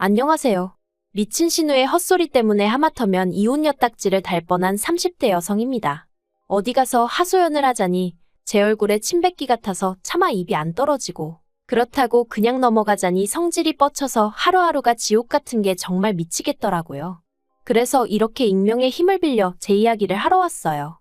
안녕하세요. 미친 신우의 헛소리 때문에 하마터면 이혼 엿딱지를 달 뻔한 30대 여성입니다. 어디 가서 하소연을 하자니 제 얼굴에 침 뱉기 같아서 차마 입이 안 떨어지고, 그렇다고 그냥 넘어가자니 성질이 뻗쳐서 하루하루가 지옥 같은 게 정말 미치겠더라고요. 그래서 이렇게 익명의 힘을 빌려 제 이야기를 하러 왔어요.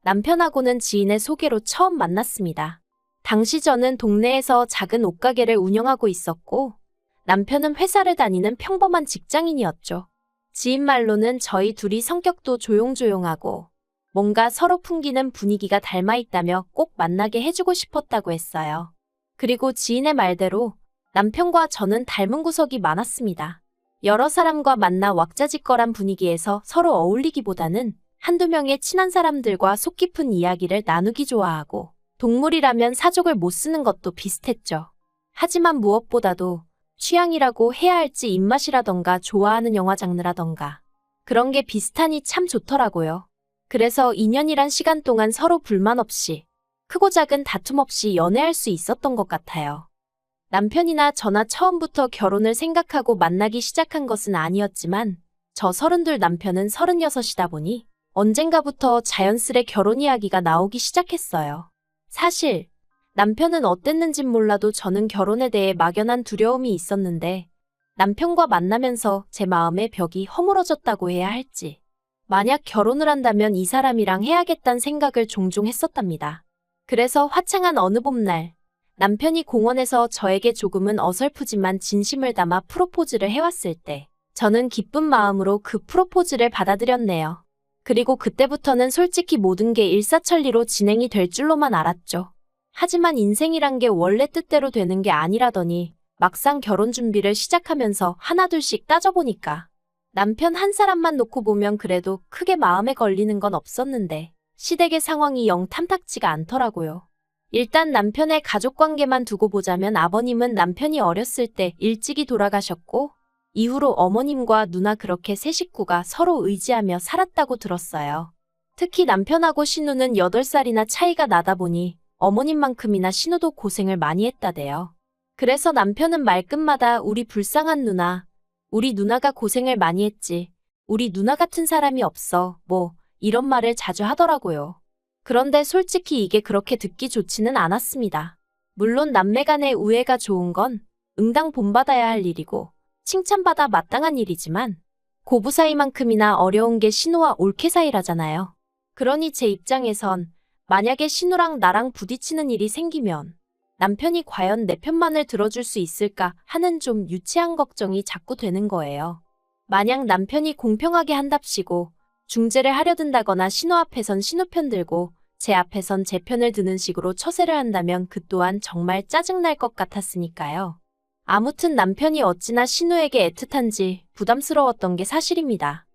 남편하고는 지인의 소개로 처음 만났습니다. 당시 저는 동네에서 작은 옷가게를 운영하고 있었고, 남편은 회사를 다니는 평범한 직장인이었죠. 지인 말로는 저희 둘이 성격도 조용조용하고 뭔가 서로 풍기는 분위기가 닮아 있다며 꼭 만나게 해주고 싶었다고 했어요. 그리고 지인의 말대로 남편과 저는 닮은 구석이 많았습니다. 여러 사람과 만나 왁자지껄한 분위기에서 서로 어울리기보다는 한두 명의 친한 사람들과 속 깊은 이야기를 나누기 좋아하고, 동물이라면 사족을 못 쓰는 것도 비슷했죠. 하지만 무엇보다도 취향이라고 해야 할지 입맛이라던가 좋아하는 영화 장르라던가 그런 게 비슷하니 참 좋더라고요. 그래서 2년이란 시간 동안 서로 불만 없이, 크고 작은 다툼 없이 연애할 수 있었던 것 같아요. 남편이나 저나 처음부터 결혼을 생각하고 만나기 시작한 것은 아니었지만, 저 32 남편은 36이다 보니 언젠가부터 자연스레 결혼 이야기가 나오기 시작했어요. 사실 남편은 어땠는진 몰라도 저는 결혼에 대해 막연한 두려움이 있었는데, 남편과 만나면서 제 마음의 벽이 허물어졌다고 해야 할지, 만약 결혼을 한다면 이 사람이랑 해야겠다는 생각을 종종 했었답니다. 그래서 화창한 어느 봄날, 남편이 공원에서 저에게 조금은 어설프지만 진심을 담아 프로포즈를 해왔을 때, 저는 기쁜 마음으로 그 프로포즈를 받아들였네요. 그리고 그때부터는 솔직히 모든 게 일사천리로 진행이 될 줄로만 알았죠. 하지만 인생이란 게 원래 뜻대로 되는 게 아니라더니, 막상 결혼 준비를 시작하면서 하나둘씩 따져보니까 남편 한 사람만 놓고 보면 그래도 크게 마음에 걸리는 건 없었는데, 시댁의 상황이 영 탐탁지가 않더라고요. 일단 남편의 가족관계만 두고 보자면 아버님은 남편이 어렸을 때 일찍이 돌아가셨고, 이후로 어머님과 누나 그렇게 세 식구가 서로 의지하며 살았다고 들었어요. 특히 남편하고 신우는 8살이나 차이가 나다 보니 어머님만큼이나 신우도 고생을 많이 했다대요. 그래서 남편은 말끝마다 우리 불쌍한 누나, 우리 누나가 고생을 많이 했지, 우리 누나 같은 사람이 없어, 뭐 이런 말을 자주 하더라고요. 그런데 솔직히 이게 그렇게 듣기 좋지는 않았습니다. 물론 남매 간의 우애가 좋은 건 응당 본받아야 할 일이고 칭찬받아 마땅한 일이지만, 고부 사이만큼이나 어려운 게 신우와 올케 사이라잖아요. 그러니 제 입장에선 만약에 신우랑 나랑 부딪히는 일이 생기면 남편이 과연 내 편만을 들어줄 수 있을까 하는 좀 유치한 걱정이 자꾸 되는 거예요. 만약 남편이 공평하게 한답시고 중재를 하려 든다거나 신우 앞에선 신우 편 들고 제 앞에선 제 편을 드는 식으로 처세를 한다면 그 또한 정말 짜증날 것 같았으니까요. 아무튼 남편이 어찌나 신우에게 애틋한지 부담스러웠던 게 사실입니다.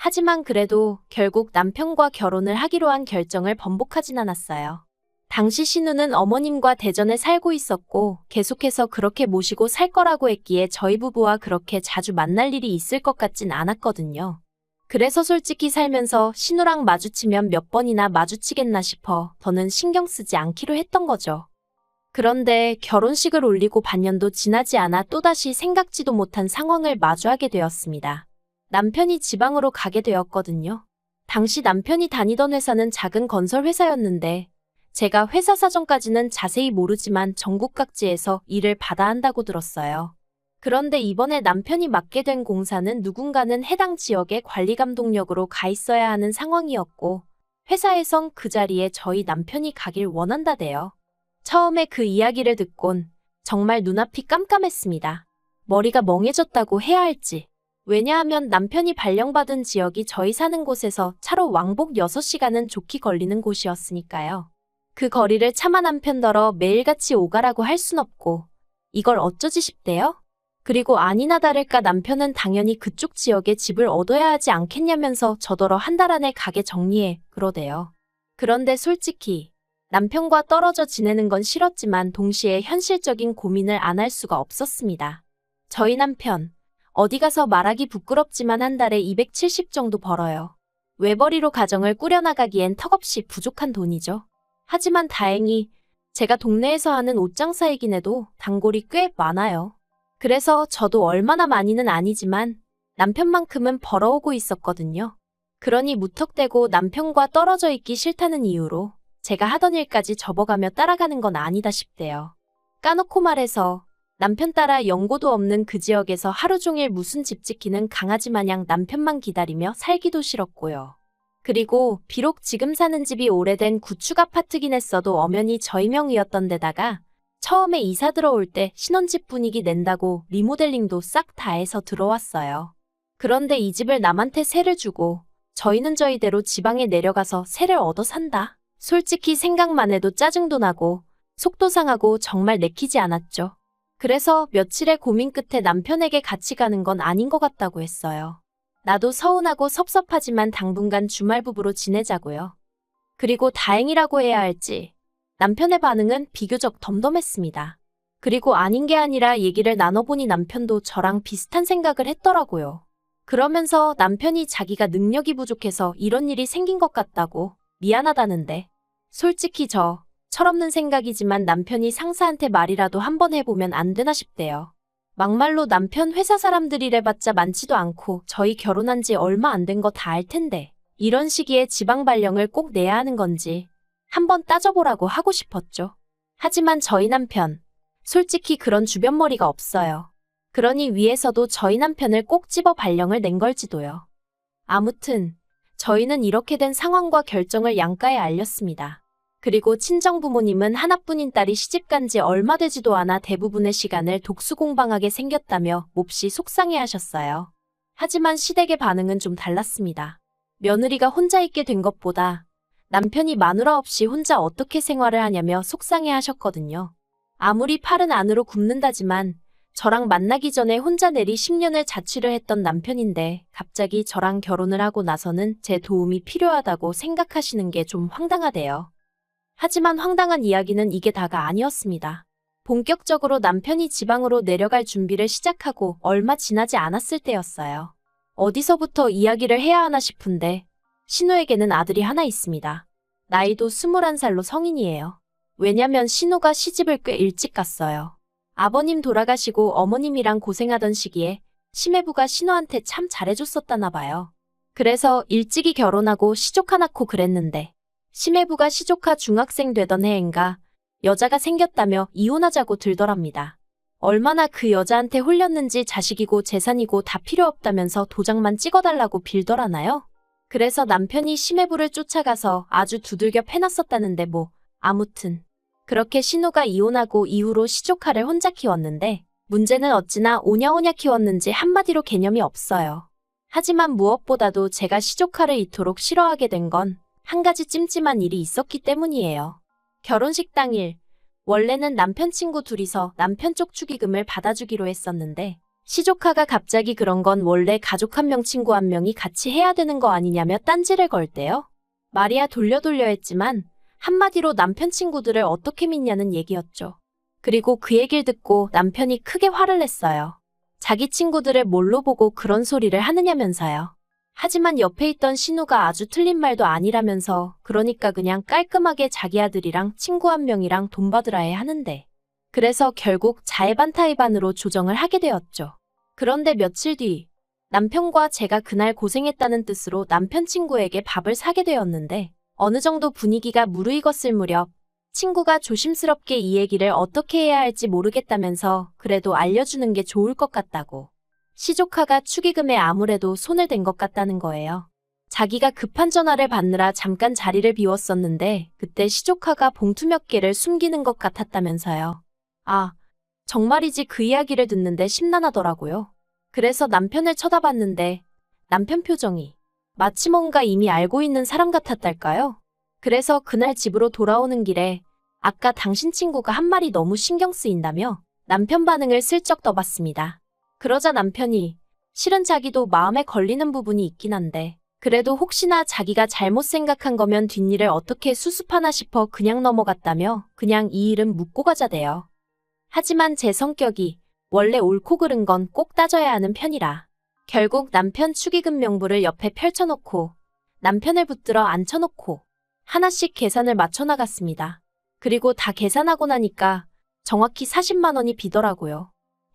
하지만 그래도 결국 남편과 결혼을 하기로 한 결정을 번복하진 않았어요. 당시 신우는 어머님과 대전에 살고 있었고 계속해서 그렇게 모시고 살 거라고 했기에 저희 부부와 그렇게 자주 만날 일이 있을 것 같진 않았거든요. 그래서 솔직히 살면서 신우랑 마주치면 몇 번이나 마주치겠나 싶어 더는 신경 쓰지 않기로 했던 거죠. 그런데 결혼식을 올리고 반년도 지나지 않아 또다시 생각지도 못한 상황을 마주하게 되었습니다. 남편이 지방으로 가게 되었거든요. 당시 남편이 다니던 회사는 작은 건설 회사였는데, 제가 회사 사정까지는 자세히 모르지만 전국 각지에서 일을 받아 한다고 들었어요. 그런데 이번에 남편이 맡게 된 공사는 누군가는 해당 지역의 관리감독역으로 가 있어야 하는 상황이었고, 회사에선 그 자리에 저희 남편이 가길 원한다대요. 처음에 그 이야기를 듣곤 정말 눈앞이 깜깜했습니다. 머리가 멍해졌다고 해야 할지. 왜냐하면 남편이 발령받은 지역이 저희 사는 곳에서 차로 왕복 6시간은 좋게 걸리는 곳이었으니까요. 그 거리를 차마 남편더러 매일같이 오가라고 할 순 없고, 이걸 어쩌지 싶대요? 그리고 아니나 다를까 남편은 당연히 그쪽 지역에 집을 얻어야 하지 않겠냐면서 저더러 한 달 안에 가게 정리해 그러대요. 그런데 솔직히 남편과 떨어져 지내는 건 싫었지만 동시에 현실적인 고민을 안 할 수가 없었습니다. 저희 남편, 어디 가서 말하기 부끄럽지만 한 달에 270 정도 벌어요. 외벌이로 가정을 꾸려나가기엔 턱없이 부족한 돈이죠. 하지만 다행히 제가 동네에서 하는 옷장사이긴 해도 단골이 꽤 많아요. 그래서 저도 얼마나 많이는 아니지만 남편만큼은 벌어오고 있었거든요. 그러니 무턱대고 남편과 떨어져 있기 싫다는 이유로 제가 하던 일까지 접어가며 따라가는 건 아니다 싶대요. 까놓고 말해서 남편 따라 연고도 없는 그 지역에서 하루 종일 무슨 집 지키는 강아지 마냥 남편만 기다리며 살기도 싫었고요. 그리고 비록 지금 사는 집이 오래된 구축 아파트긴 했어도 엄연히 저희 명의였던 데다가 처음에 이사 들어올 때 신혼집 분위기 낸다고 리모델링도 싹 다 해서 들어왔어요. 그런데 이 집을 남한테 세를 주고 저희는 저희대로 지방에 내려가서 세를 얻어 산다. 솔직히 생각만 해도 짜증도 나고 속도 상하고 정말 내키지 않았죠. 그래서 며칠의 고민 끝에 남편에게 같이 가는 건 아닌 것 같다고 했어요. 나도 서운하고 섭섭하지만 당분간 주말 부부로 지내자고요. 그리고 다행이라고 해야 할지 남편의 반응은 비교적 덤덤했습니다. 그리고 아닌 게 아니라 얘기를 나눠보니 남편도 저랑 비슷한 생각을 했더라고요. 그러면서 남편이 자기가 능력이 부족해서 이런 일이 생긴 것 같다고 미안하다는데 솔직히 철없는 생각이지만 남편이 상사한테 말이라도 한번 해보면 안 되나 싶대요. 막말로 남편 회사 사람들 이래봤자 많지도 않고 저희 결혼한 지 얼마 안 된 거 다 알 텐데 이런 시기에 지방 발령을 꼭 내야 하는 건지 한번 따져보라고 하고 싶었죠. 하지만 저희 남편 솔직히 그런 주변머리가 없어요. 그러니 위에서도 저희 남편을 꼭 집어 발령을 낸 걸지도요. 아무튼 저희는 이렇게 된 상황과 결정을 양가에 알렸습니다. 그리고 친정부모님은 하나뿐인 딸이 시집간 지 얼마 되지도 않아 대부분의 시간을 독수공방하게 생겼다며 몹시 속상해하셨어요. 하지만 시댁의 반응은 좀 달랐습니다. 며느리가 혼자 있게 된 것보다 남편이 마누라 없이 혼자 어떻게 생활을 하냐며 속상해하셨거든요. 아무리 팔은 안으로 굽는다지만 저랑 만나기 전에 혼자 내리 10년을 자취를 했던 남편인데 갑자기 저랑 결혼을 하고 나서는 제 도움이 필요하다고 생각하시는 게 좀 황당하대요. 하지만 황당한 이야기는 이게 다가 아니었습니다. 본격적으로 남편이 지방으로 내려갈 준비를 시작하고 얼마 지나지 않았을 때였어요. 어디서부터 이야기를 해야 하나 싶은데 신우에게는 아들이 하나 있습니다. 나이도 21살로 성인이에요. 왜냐면 신우가 시집을 꽤 일찍 갔어요. 아버님 돌아가시고 어머님이랑 고생하던 시기에 시매부가 신우한테 참 잘해줬었다나 봐요. 그래서 일찍이 결혼하고 시조카 낳고 그랬는데 시매부가 시조카 중학생 되던 해인가 여자가 생겼다며 이혼하자고 들더랍니다. 얼마나 그 여자한테 홀렸는지 자식이고 재산이고 다 필요 없다면서 도장만 찍어달라고 빌더라나요? 그래서 남편이 시매부를 쫓아가서 아주 두들겨 패놨었다는데 아무튼 그렇게 신우가 이혼하고 이후로 시조카를 혼자 키웠는데 문제는 어찌나 오냐오냐 키웠는지 한마디로 개념이 없어요. 하지만 무엇보다도 제가 시조카를 이토록 싫어하게 된 건 한 가지 찜찜한 일이 있었기 때문이에요. 결혼식 당일 원래는 남편 친구 둘이서 남편 쪽 축의금을 받아주기로 했었는데 시조카가 갑자기 그런 건 원래 가족 한 명 친구 한 명이 같이 해야 되는 거 아니냐며 딴지를 걸대요. 말이야 돌려 했지만 한마디로 남편 친구들을 어떻게 믿냐는 얘기였죠. 그리고 그 얘기를 듣고 남편이 크게 화를 냈어요. 자기 친구들을 뭘로 보고 그런 소리를 하느냐면서요. 하지만 옆에 있던 신우가 아주 틀린 말도 아니라면서 그러니까 그냥 깔끔하게 자기 아들이랑 친구 한 명이랑 돈 받으라 해 하는데 그래서 결국 자의반타의반으로 조정을 하게 되었죠. 그런데 며칠 뒤 남편과 제가 그날 고생했다는 뜻으로 남편 친구에게 밥을 사게 되었는데 어느 정도 분위기가 무르익었을 무렵 친구가 조심스럽게 이 얘기를 어떻게 해야 할지 모르겠다면서 그래도 알려주는 게 좋을 것 같다고. 시조카가 축의금에 아무래도 손을 댄 것 같다는 거예요. 자기가 급한 전화를 받느라 잠깐 자리를 비웠었는데 그때 시조카가 봉투 몇 개를 숨기는 것 같았다면서요. 아, 정말이지 그 이야기를 듣는데 심란하더라고요. 그래서 남편을 쳐다봤는데 남편 표정이 마치 뭔가 이미 알고 있는 사람 같았달까요? 그래서 그날 집으로 돌아오는 길에 아까 당신 친구가 한 말이 너무 신경 쓰인다며 남편 반응을 슬쩍 떠봤습니다. 그러자 남편이 실은 자기도 마음에 걸리는 부분이 있긴 한데 그래도 혹시나 자기가 잘못 생각한 거면 뒷일을 어떻게 수습하나 싶어 그냥 넘어갔다며 그냥 이 일은 묻고 가자대요. 하지만 제 성격이 원래 옳고 그른 건 꼭 따져야 하는 편이라 결국 남편 축의금 명부를 옆에 펼쳐놓고 남편을 붙들어 앉혀놓고 하나씩 계산을 맞춰나갔습니다. 그리고 다 계산하고 나니까 정확히 40만 원이 비더라고요.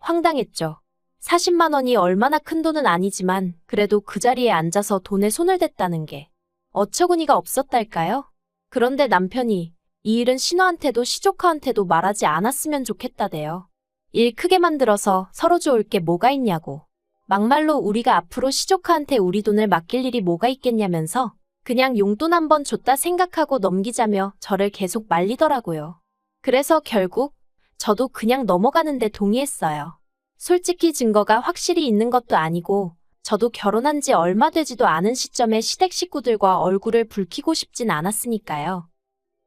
황당했죠. 40만 원이 얼마나 큰 돈은 아니지만 그래도 그 자리에 앉아서 돈에 손을 댔다는 게 어처구니가 없었달까요? 그런데 남편이 이 일은 신우한테도 시조카한테도 말하지 않았으면 좋겠다대요. 일 크게 만들어서 서로 좋을 게 뭐가 있냐고. 막말로 우리가 앞으로 시조카한테 우리 돈을 맡길 일이 뭐가 있겠냐면서 그냥 용돈 한 번 줬다 생각하고 넘기자며 저를 계속 말리더라고요. 그래서 결국 저도 그냥 넘어가는데 동의했어요. 솔직히 증거가 확실히 있는 것도 아니고 저도 결혼한 지 얼마 되지도 않은 시점에 시댁 식구들과 얼굴을 붉히고 싶진 않았으니까요.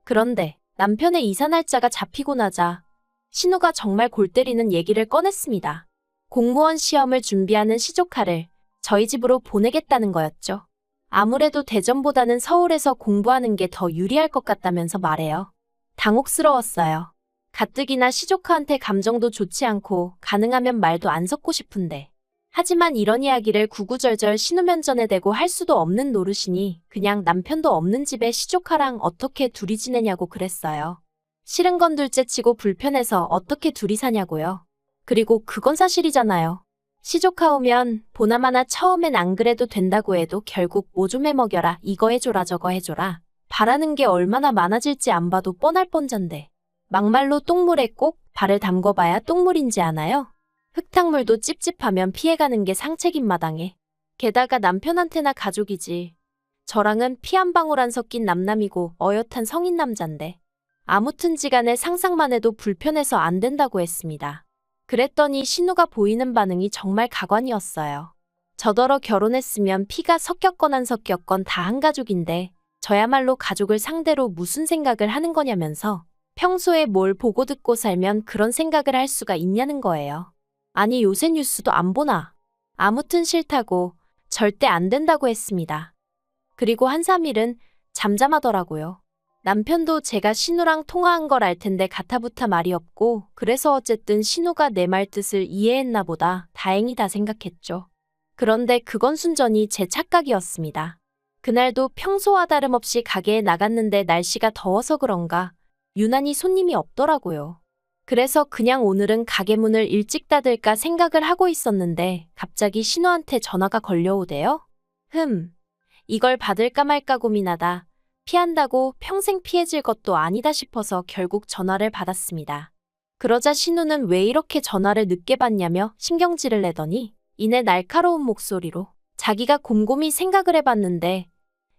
그런데 남편의 이사 날짜가 잡히고 나자 신우가 정말 골 때리는 얘기를 꺼냈습니다. 공무원 시험을 준비하는 시조카를 저희 집으로 보내겠다는 거였죠. 아무래도 대전보다는 서울에서 공부하는 게 더 유리할 것 같다면서 말해요. 당혹스러웠어요. 가뜩이나 시조카한테 감정도 좋지 않고 가능하면 말도 안 섞고 싶은데. 하지만 이런 이야기를 구구절절 신우 면전에 대고 할 수도 없는 노릇이니 그냥 남편도 없는 집에 시조카랑 어떻게 둘이 지내냐고 그랬어요. 싫은 건 둘째치고 불편해서 어떻게 둘이 사냐고요. 그리고 그건 사실이잖아요. 시조카 오면 보나마나 처음엔 안 그래도 된다고 해도 결국 뭐 좀 해먹여라 이거 해줘라 저거 해줘라 바라는 게 얼마나 많아질지 안 봐도 뻔할 뻔잔데 막말로 똥물에 꼭 발을 담궈봐야 똥물인지 아나요? 흙탕물도 찝찝하면 피해가는 게 상책인 마당에 게다가 남편한테나 가족이지 저랑은 피 한 방울 안 섞인 남남이고 어엿한 성인 남잔데 아무튼지간에 상상만 해도 불편해서 안 된다고 했습니다. 그랬더니 신우가 보이는 반응이 정말 가관이었어요. 저더러 결혼했으면 피가 섞였건 안 섞였건 다 한 가족인데 저야말로 가족을 상대로 무슨 생각을 하는 거냐면서 평소에 뭘 보고 듣고 살면 그런 생각을 할 수가 있냐는 거예요. 아니 요새 뉴스도 안 보나? 아무튼 싫다고 절대 안 된다고 했습니다. 그리고 한 3일은 잠잠하더라고요. 남편도 제가 신우랑 통화한 걸 알 텐데 가타부타 말이 없고 그래서 어쨌든 신우가 내 말 뜻을 이해했나 보다 다행이다 생각했죠. 그런데 그건 순전히 제 착각이었습니다. 그날도 평소와 다름없이 가게에 나갔는데 날씨가 더워서 그런가 유난히 손님이 없더라고요. 그래서 그냥 오늘은 가게 문을 일찍 닫을까 생각을 하고 있었는데 갑자기 신우한테 전화가 걸려오대요. 이걸 받을까 말까 고민하다 피한다고 평생 피해질 것도 아니다 싶어서 결국 전화를 받았습니다. 그러자 신우는 왜 이렇게 전화를 늦게 받냐며 신경질을 내더니 이내 날카로운 목소리로 자기가 곰곰이 생각을 해봤는데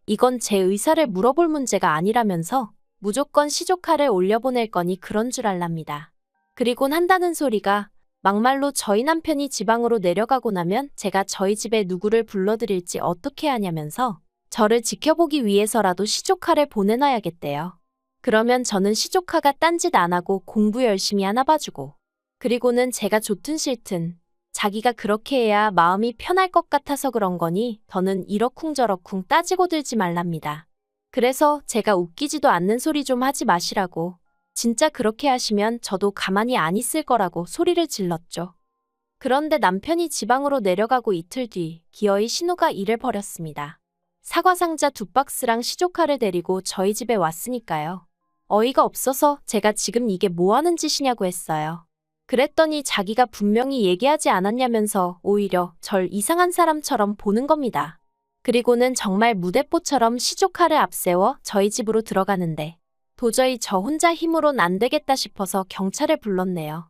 이건 제 의사를 물어볼 문제가 아니라면서 무조건 시조카를 올려보낼 거니 그런 줄 알랍니다. 그리곤 한다는 소리가 막말로 저희 남편이 지방으로 내려가고 나면 제가 저희 집에 누구를 불러드릴지 어떻게 하냐면서 저를 지켜보기 위해서라도 시조카를 보내놔야겠대요. 그러면 저는 시조카가 딴짓 안 하고 공부 열심히 하나 봐주고 그리고는 제가 좋든 싫든 자기가 그렇게 해야 마음이 편할 것 같아서 그런 거니 더는 이러쿵저러쿵 따지고 들지 말랍니다. 그래서 제가 웃기지도 않는 소리 좀 하지 마시라고 진짜 그렇게 하시면 저도 가만히 안 있을 거라고 소리를 질렀죠. 그런데 남편이 지방으로 내려가고 이틀 뒤 기어이 신우가 일을 벌였습니다. 사과상자 2박스랑 시조카를 데리고 저희 집에 왔으니까요. 어이가 없어서 제가 지금 이게 뭐 하는 짓이냐고 했어요. 그랬더니 자기가 분명히 얘기하지 않았냐면서 오히려 절 이상한 사람처럼 보는 겁니다. 그리고는 정말 무대뽀처럼 시조카를 앞세워 저희 집으로 들어가는데 도저히 저 혼자 힘으론 안 되겠다 싶어서 경찰을 불렀네요.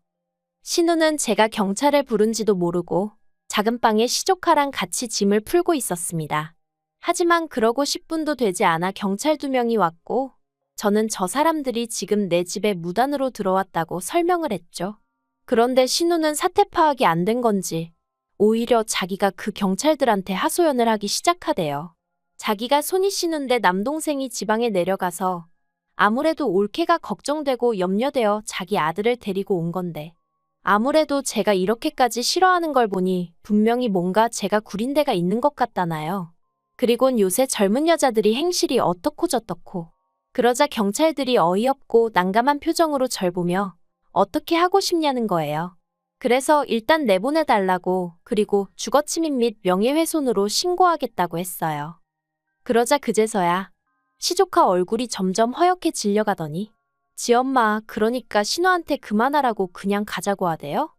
신우는 제가 경찰을 부른지도 모르고 작은 방에 시조카랑 같이 짐을 풀고 있었습니다. 하지만 그러고 10분도 되지 않아 경찰 2명이 왔고 저는 저 사람들이 지금 내 집에 무단으로 들어왔다고 설명을 했죠. 그런데 신우는 사태 파악이 안 된 건지 오히려 자기가 그 경찰들한테 하소연을 하기 시작하대요. 자기가 손이 시는데 남동생이 지방에 내려가서 아무래도 올케가 걱정되고 염려되어 자기 아들을 데리고 온 건데 아무래도 제가 이렇게까지 싫어하는 걸 보니 분명히 뭔가 제가 구린 데가 있는 것 같다나요. 그리곤 요새 젊은 여자들이 행실이 어떻고 저떻고 그러자 경찰들이 어이없고 난감한 표정으로 절 보며 어떻게 하고 싶냐는 거예요. 그래서 일단 내보내달라고 그리고 주거침입 및 명예훼손으로 신고하겠다고 했어요. 그러자 그제서야 시조카 얼굴이 점점 허옇게 질려가더니 지 엄마 그러니까 신우한테 그만하라고 그냥 가자고 하대요?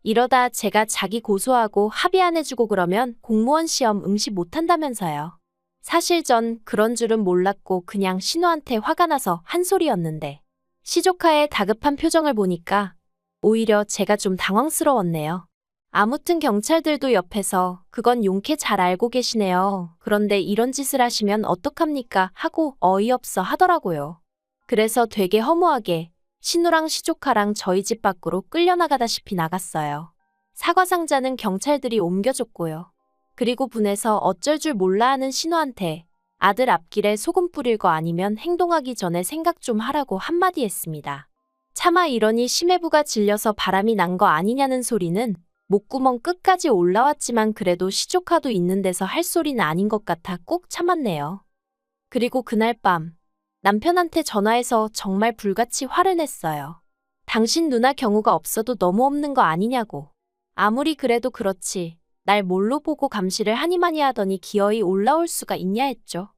이러다 제가 자기 고소하고 합의 안 해주고 그러면 공무원 시험 응시 못한다면서요. 사실 전 그런 줄은 몰랐고 그냥 신우한테 화가 나서 한 소리였는데 시조카의 다급한 표정을 보니까 오히려 제가 좀 당황스러웠네요. 아무튼 경찰들도 옆에서 그건 용케 잘 알고 계시네요. 그런데 이런 짓을 하시면 어떡합니까? 하고 어이없어 하더라고요. 그래서 되게 허무하게 신우랑 시조카랑 저희 집 밖으로 끌려나가다시피 나갔어요. 사과 상자는 경찰들이 옮겨줬고요. 그리고 분해서 어쩔 줄 몰라 하는 신우한테 아들 앞길에 소금 뿌릴 거 아니면 행동하기 전에 생각 좀 하라고 한마디 했습니다. 차마 이러니 심해부가 질려서 바람이 난 거 아니냐는 소리는 목구멍 끝까지 올라왔지만 그래도 시조카도 있는 데서 할 소리는 아닌 것 같아 꾹 참았네요. 그리고 그날 밤 남편한테 전화해서 정말 불같이 화를 냈어요. 당신 누나 경우가 없어도 너무 없는 거 아니냐고. 아무리 그래도 그렇지. 날 뭘로 보고 감시를 하니마니 하더니 기어이 올라올 수가 있냐 했죠.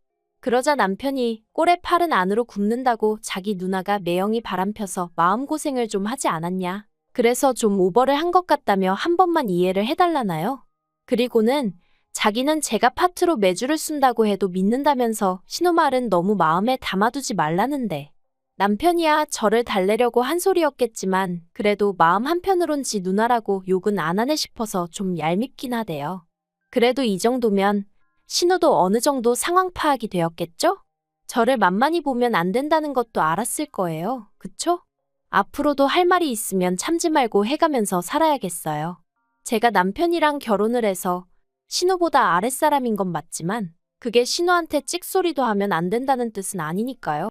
그러자 남편이 꼴에 팔은 안으로 굽는다고 자기 누나가 매형이 바람펴서 마음고생을 좀 하지 않았냐. 그래서 좀 오버를 한 것 같다며 한 번만 이해를 해달라나요? 그리고는 자기는 제가 파트로 매주를 쓴다고 해도 믿는다면서 신우 말은 너무 마음에 담아두지 말라는데 남편이야 저를 달래려고 한 소리였겠지만 그래도 마음 한편으론 지 누나라고 욕은 안 하네 싶어서 좀 얄밉긴 하대요. 그래도 이 정도면 신우도 어느 정도 상황 파악이 되었겠죠? 저를 만만히 보면 안 된다는 것도 알았을 거예요. 그쵸? 앞으로도 할 말이 있으면 참지 말고 해가면서 살아야겠어요. 제가 남편이랑 결혼을 해서 신우보다 아랫사람인 건 맞지만 그게 신우한테 찍소리도 하면 안 된다는 뜻은 아니니까요.